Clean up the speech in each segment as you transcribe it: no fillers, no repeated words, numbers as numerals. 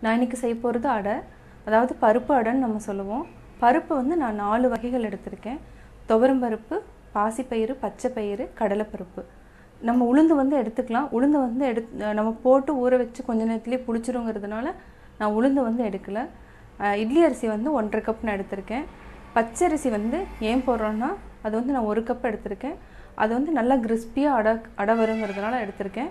நான் இன்றைக்கி செய்ய போகிறது அடை, அதாவது பருப்பு அடைன்னு நம்ம சொல்லுவோம். பருப்பு வந்து நான் 4 வகைகள் எடுத்திருக்கேன். துவரம் பருப்பு, பாசிப்பயிறு, பச்சைப்பயிறு, கடலைப்பருப்பு. நம்ம உளுந்து வந்து எடுத்துக்கலாம். உளுந்து வந்து நம்ம போட்டு ஊற வச்சு கொஞ்ச நேரத்துலேயே புளிச்சிருங்கிறதுனால நான் உளுந்து வந்து எடுக்கலை. இட்லி அரிசி வந்து 1.5 கப் நான் எடுத்திருக்கேன். பச்சரிசி வந்து ஏன் போடுறோன்னா அது வந்து நான் 1 கப் எடுத்திருக்கேன். அது வந்து நல்லா கிறிஸ்பியாக அடை வருங்கிறதுனால எடுத்திருக்கேன்.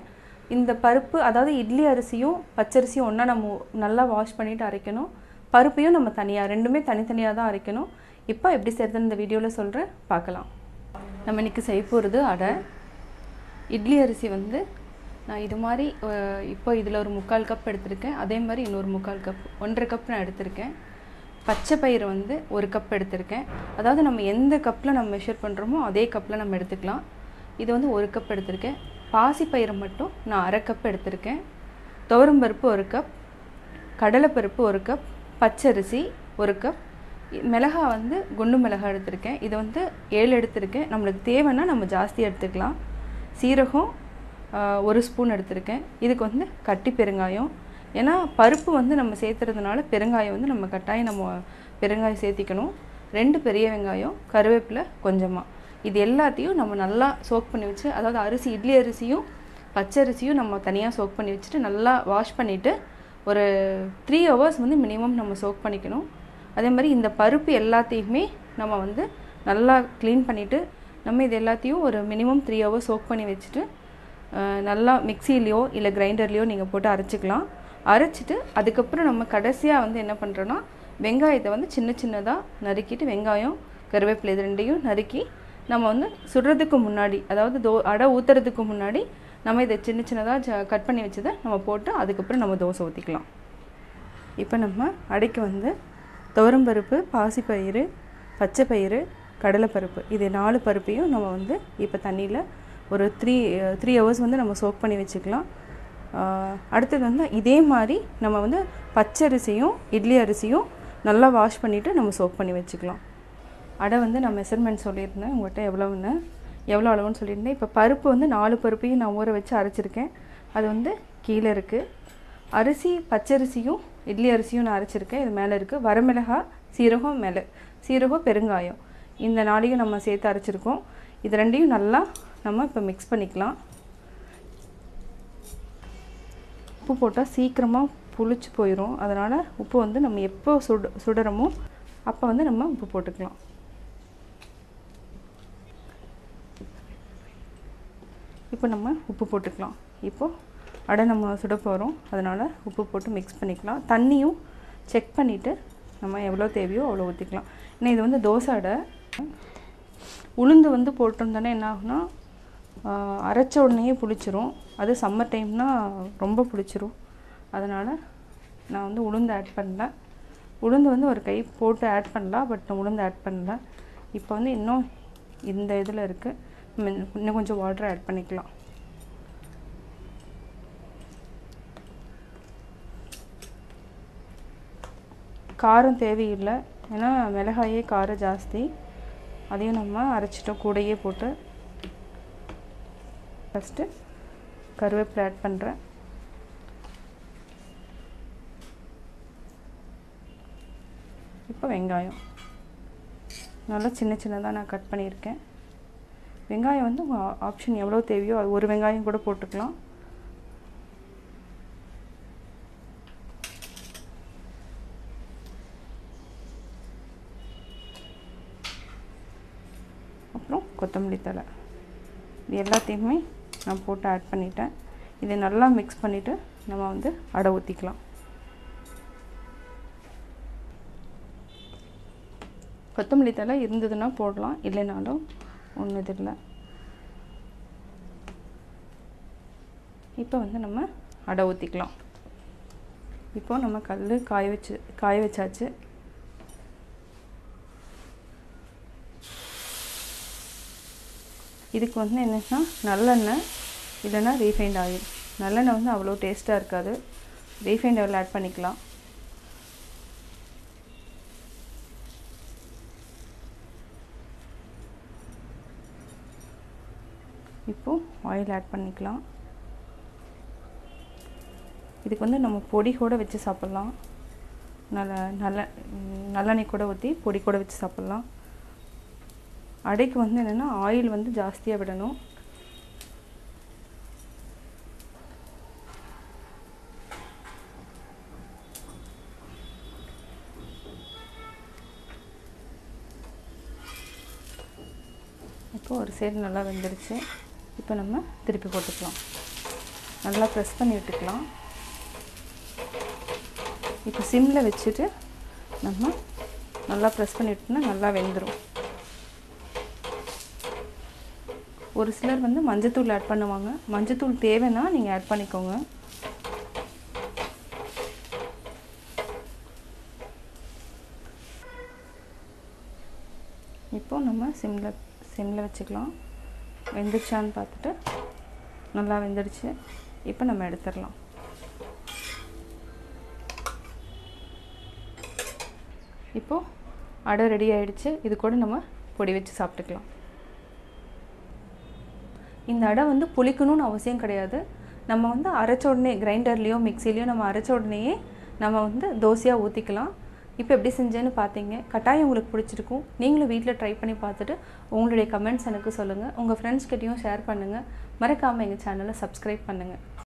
இந்த பருப்பு, அதாவது இட்லி அரிசியும் பச்சரிசியும் ஒன்றா நம்ம நல்லா வாஷ் பண்ணிவிட்டு அரைக்கணும். பருப்பையும் நம்ம தனியாக, ரெண்டுமே தனித்தனியாக தான் அரைக்கணும். இப்போ எப்படி செய்கிறதுன்னு இந்த வீடியோவில் சொல்கிறேன், பார்க்கலாம். நம்ம இன்றைக்கி செய்ய போகிறது அடை. இட்லி அரிசி வந்து நான் இது மாதிரி இப்போ இதில் ஒரு 3/4 கப் எடுத்திருக்கேன். அதே மாதிரி இன்னொரு 3/4 கப், 1.5 கப் நான் எடுத்திருக்கேன். பச்சை பயிறு வந்து 1 கப் எடுத்திருக்கேன். அதாவது நம்ம எந்த கப்பில் நம்ம மெஷர் பண்ணுறோமோ அதே கப்பில் நம்ம எடுத்துக்கலாம். இது வந்து 1 கப் எடுத்திருக்கேன். பாசிப்பயிறு மட்டும் நான் 1/2 கப் எடுத்திருக்கேன். துவரம் பருப்பு 1 கப், கடலைப்பருப்பு 1 கப், பச்சரிசி 1 கப், மிளகாய் வந்து குண்டு மிளகாய் எடுத்திருக்கேன். இது வந்து 7 எடுத்திருக்கேன். நம்மளுக்கு தேவைன்னா நம்ம ஜாஸ்தி எடுத்துக்கலாம். சீரகம் 1 ஸ்பூன் எடுத்திருக்கேன். இதுக்கு வந்து கட்டி பெருங்காயம், ஏன்னா பருப்பு வந்து நம்ம சேர்த்துறதுனால பெருங்காயம் வந்து நம்ம கட்டாயம் நம்ம பெருங்காயம் சேர்த்திக்கணும். 2 பெரிய வெங்காயம், கருவேப்பிலை கொஞ்சமாக. இது எல்லாத்தையும் நம்ம நல்லா சோக் பண்ணி வச்சு, அதாவது அரிசி, இட்லி அரிசியும் பச்சரிசியும் நம்ம தனியாக சோக் பண்ணி வச்சுட்டு நல்லா வாஷ் பண்ணிவிட்டு ஒரு 3 ஹவர்ஸ் வந்து மினிமம் நம்ம சோக் பண்ணிக்கணும். அதே மாதிரி இந்த பருப்பு எல்லாத்தையுமே நம்ம வந்து நல்லா க்ளீன் பண்ணிவிட்டு நம்ம இது எல்லாத்தையும் ஒரு மினிமம் 3 ஹவர்ஸ் சோக் பண்ணி வச்சுட்டு நல்லா மிக்சிலேயோ இல்லை கிரைண்டர்லேயோ நீங்கள் போட்டு அரைச்சிக்கலாம். அரைச்சிட்டு அதுக்கப்புறம் நம்ம கடைசியாக வந்து என்ன பண்ணுறோன்னா, வெங்காயத்தை வந்து சின்ன சின்னதாக நறுக்கிட்டு, வெங்காயம் கருவேப்பிலை இது ரெண்டையும் நறுக்கி நம்ம வந்து சுடுறதுக்கு முன்னாடி, அதாவது அடை ஊற்றுறதுக்கு முன்னாடி நம்ம இதை சின்ன சின்னதாக கட் பண்ணி வச்சதை நம்ம போட்டு அதுக்கப்புறம் நம்ம தோசை ஊற்றிக்கலாம். இப்போ நம்ம அடைக்கு வந்து துவரம்பருப்பு, பாசிப்பயிறு, பச்சைப்பயிறு, கடலைப்பருப்பு, இது 4 பருப்பையும் நம்ம வந்து இப்போ தண்ணியில் ஒரு 3 ஹவர்ஸ் வந்து நம்ம சோக் பண்ணி வச்சுக்கலாம். அடுத்தது வந்து இதே மாதிரி நம்ம வந்து பச்சரிசியும் இட்லி அரிசியும் நல்லா வாஷ் பண்ணிவிட்டு நம்ம சோக் பண்ணி வச்சுக்கலாம். அடை வந்து நான் மெஷர்மெண்ட் சொல்லியிருந்தேன் உங்கள்கிட்ட, எவ்வளோ அளவுன்னு சொல்லியிருந்தேன். இப்போ பருப்பு வந்து 4 பருப்பையும் நான் ஊற வச்சு அரைச்சிருக்கேன். அது வந்து கீழே இருக்குது. அரிசி பச்சரிசியும் இட்லி அரிசியும் நான் அரைச்சிருக்கேன், இது மேலே இருக்குது. வரமிளகாய், சீரகம், பெருங்காயம், இந்த 4ஐயும் நம்ம சேர்த்து அரைச்சிருக்கோம். இது ரெண்டையும் நல்லா நம்ம இப்போ மிக்ஸ் பண்ணிக்கலாம். உப்பு போட்டால் சீக்கிரமாக புளிச்சு போயிடும். அதனால் உப்பு வந்து நம்ம எப்போ சுடுறோமோ அப்போ வந்து நம்ம உப்பு போட்டுக்கலாம். இப்போ நம்ம உப்பு போட்டுக்கலாம். இப்போது அடை நம்ம சுட போகிறோம், அதனால் உப்பு போட்டு மிக்ஸ் பண்ணிக்கலாம். தண்ணியும் செக் பண்ணிவிட்டு நம்ம எவ்வளோ தேவையோ அவ்வளோ ஊற்றிக்கலாம். ஏன்னா இது வந்து தோசை அடை. உளுந்து வந்து போட்டிருந்தோன்னே என்ன ஆகுனா, அரைச்ச உடனே புளிச்சிரும். அது சம்மர் டைம்னால் ரொம்ப புளிச்சிரும். அதனால் நான் வந்து உளுந்து ஆட் பண்ணல. உளுந்து வந்து ஒரு கை போட்டு ஆட் பண்ணலாம், பட் நான் உளுந்து ஆட் பண்ணல. இப்போ வந்து இன்னும் இந்த இதில் இருக்குது, இன்னும் கொஞ்சம் வாட்டர் ஆட் பண்ணிக்கலாம். காரம் தேவையில்லை, ஏன்னா மிளகாயே காரம் ஜாஸ்தி. அதையும் நம்ம அரைச்சிட்டோம் கூடையே போட்டு. ஃபஸ்ட்டு கருவேப்பிலை ஆட் பண்ணுறேன். இப்போ வெங்காயம் நல்லா சின்ன சின்னதாக நான் கட் பண்ணியிருக்கேன். வெங்காயம் வந்து உங்கள் ஆப்ஷன் எவ்வளோ தேவையோ அது ஒரு வெங்காயம் கூட போட்டுக்கலாம். அப்புறம் கொத்தமல்லி தழை, இது எல்லாத்தையுமே நான் போட்டு ஆட் பண்ணிட்டேன். இதை நல்லா மிக்ஸ் பண்ணிவிட்டு நம்ம வந்து அடை ஊற்றிக்கலாம். கொத்தமல்லி தழை இருந்ததுன்னா போடலாம், இல்லைனாலும் ஒன்றும் இது இல்லை. இப்போ வந்து நம்ம அடை ஊற்றிக்கலாம். இப்போது நம்ம காய வச்சாச்சு. இதுக்கு வந்து என்னென்னா நல்லெண்ணெய் இல்லைன்னா ரீஃபைண்ட் ஆயில். நல்லெண்ணெய் வந்து அவ்வளோ டேஸ்ட்டாக இருக்காது, ரீஃபைண்ட் ஆயில் ஆட் பண்ணிக்கலாம். இப்போது ஆயில் ஆட் பண்ணிக்கலாம். இதுக்கு வந்து நம்ம பொடி கூட வச்சு சாப்பிட்லாம். நல்லெண்ணெய் கூட ஊற்றி பொடி கூட வச்சு சாப்பிட்லாம். அடைக்கு வந்து என்னென்னா ஆயில் வந்து ஜாஸ்தியாக விடணும். இப்போ ஒரு சைடு நல்லா வெந்துடுச்சு. இப்போ நம்ம திருப்பி போட்டுக்கலாம். நல்லா ப்ரெஸ் பண்ணி விட்டுக்கலாம். இப்போ சிம்மில் வச்சுட்டு நம்ம நல்லா ப்ரெஸ் பண்ணி விட்டோம்னா நல்லா வெந்துடும். ஒரு சிலர் வந்து மஞ்சத்தூள் ஆட் பண்ணுவாங்க. மஞ்சத்தூள் தேவைன்னா நீங்கள் ஆட் பண்ணிக்கோங்க. இப்போ நம்ம சிம்மில் வச்சுக்கலாம். வெந்துச்சான்னு பார்த்துட்டு நல்லா வெந்துடுச்சு. இப்போ நம்ம எடுத்துடலாம். இப்போது அடை ரெடி ஆகிடுச்சு. இது கூட நம்ம பொடி வச்சு சாப்பிட்டுக்கலாம். இந்த அடை வந்து புளிக்கணும்னு அவசியம் கிடையாது. நம்ம வந்து அரைச்ச உடனே கிரைண்டர்லேயோ மிக்சிலேயோ நம்ம அரைச்ச உடனேயே நம்ம வந்து தோசையாக ஊற்றிக்கலாம். இப்போ எப்படி செஞ்சேன்னு பார்த்தீங்க. கட்டாயம் உங்களுக்கு பிடிச்சிருக்கும். நீங்களும் வீட்டில் ட்ரை பண்ணி பார்த்துட்டு உங்களுடைய கமெண்ட்ஸ் எனக்கு சொல்லுங்கள். உங்கள் ஃப்ரெண்ட்ஸ்கிட்டையும் ஷேர் பண்ணுங்கள். மறக்காமல் எங்கள் சேனலை சப்ஸ்கிரைப் பண்ணுங்கள்.